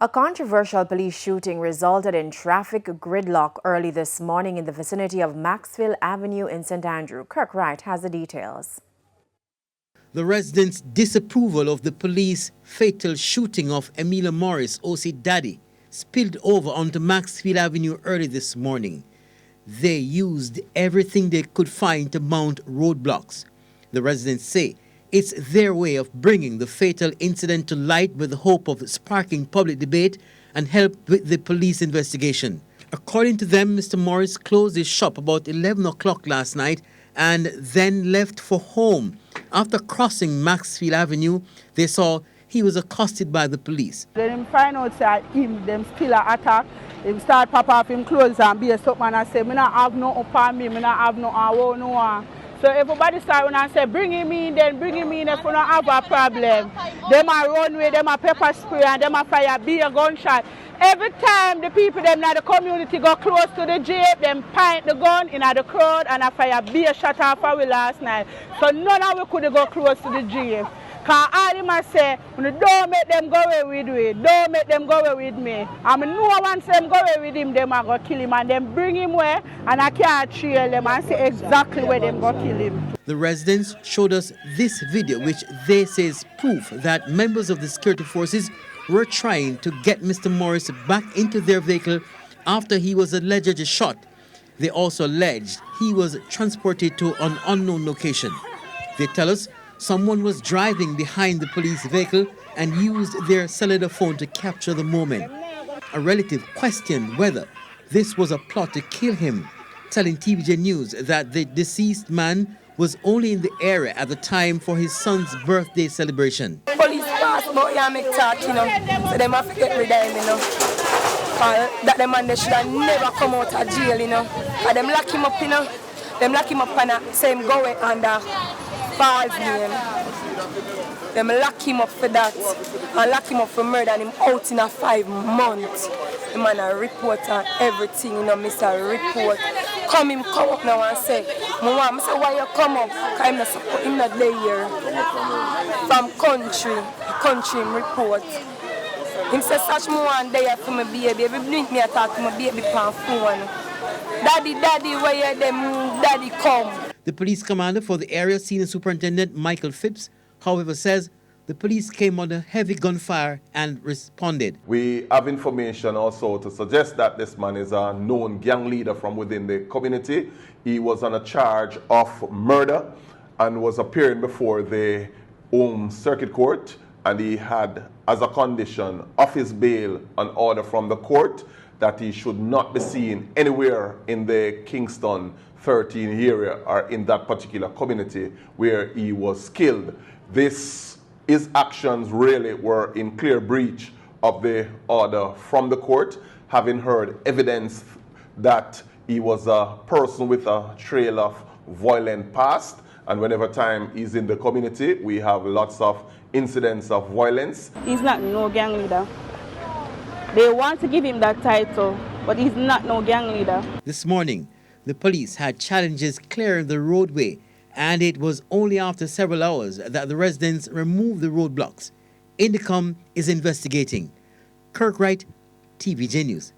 A controversial police shooting resulted in traffic gridlock early this morning in the vicinity of Maxfield Avenue in St. Andrew. Kirk Wright has the details. The residents' disapproval of the police fatal shooting of Emilia Morris, OC Daddy, spilled over onto Maxfield Avenue early this morning. They used everything they could find to mount roadblocks. The residents say it's their way of bringing the fatal incident to light with the hope of sparking public debate and help with the police investigation. According to them, Mr. Morris closed his shop about 11 o'clock last night and then left for home. After crossing Maxfield Avenue, they saw he was accosted by the police. Then him find out that them still a attack. Him start pop off him clothes and be a stop man and say, me not have no up on me, me not have no I won't no one. So everybody start and say, bring him in then, bring him in if you don't have a problem. Them a run with, them a pepper spray and them a fire be a gunshot. Every time the people them in the community go close to the jeep, them point the gun in the crowd and a fire be a shot off our last night. So none of we could go close to the jeep. Because all them a say, don't make them go away with me, don't make them go away with me. And no one say them go away with him, them a go kill him and them bring him where and I can't trail them and say exactly where them go kill him. The residents showed us this video which they say is proof that members of the security forces were trying to get Mr. Morris back into their vehicle after he was allegedly shot. They also alleged he was transported to an unknown location. They tell us someone was driving behind the police vehicle and used their cellular phone to capture the moment. A relative questioned whether this was a plot to kill him, telling TVJ News that the deceased man was only in the area at the time for his son's birthday celebration. Police pass but you make talk, you know, so they have to get rid of him, you know. That the man they should have never come out of jail, you know. Because them lock him up, you know. Them lock him up and say him go under false name. Them lock him up for that and lock him up for murder and him out in 5 months. The man a report and everything, you know, Mr. Report. Come up now and say, Mama, I say why you come up? Because I'm not support him not there here. From country him report. Him say such one there for my baby. Every blink me I talk to my baby on phone. Daddy, where you them daddy come? The police commander for the area, Senior Superintendent Michael Phipps, however, says the police came under heavy gunfire and responded. We have information also to suggest that this man is a known gang leader from within the community. He was on a charge of murder and was appearing before the Circuit Court, and he had as a condition of his bail an order from the court that he should not be seen anywhere in the Kingston 13 area or in that particular community where he was killed. His actions really were in clear breach of the order from the court, having heard evidence that he was a person with a trail of violent past, and whenever time he's in the community, we have lots of incidents of violence. He's not no gang leader. They want to give him that title, but he's not no gang leader. This morning, the police had challenges clearing the roadway, and it was only after several hours that the residents removed the roadblocks. Indicom is investigating. Kirk Wright, TVJ News.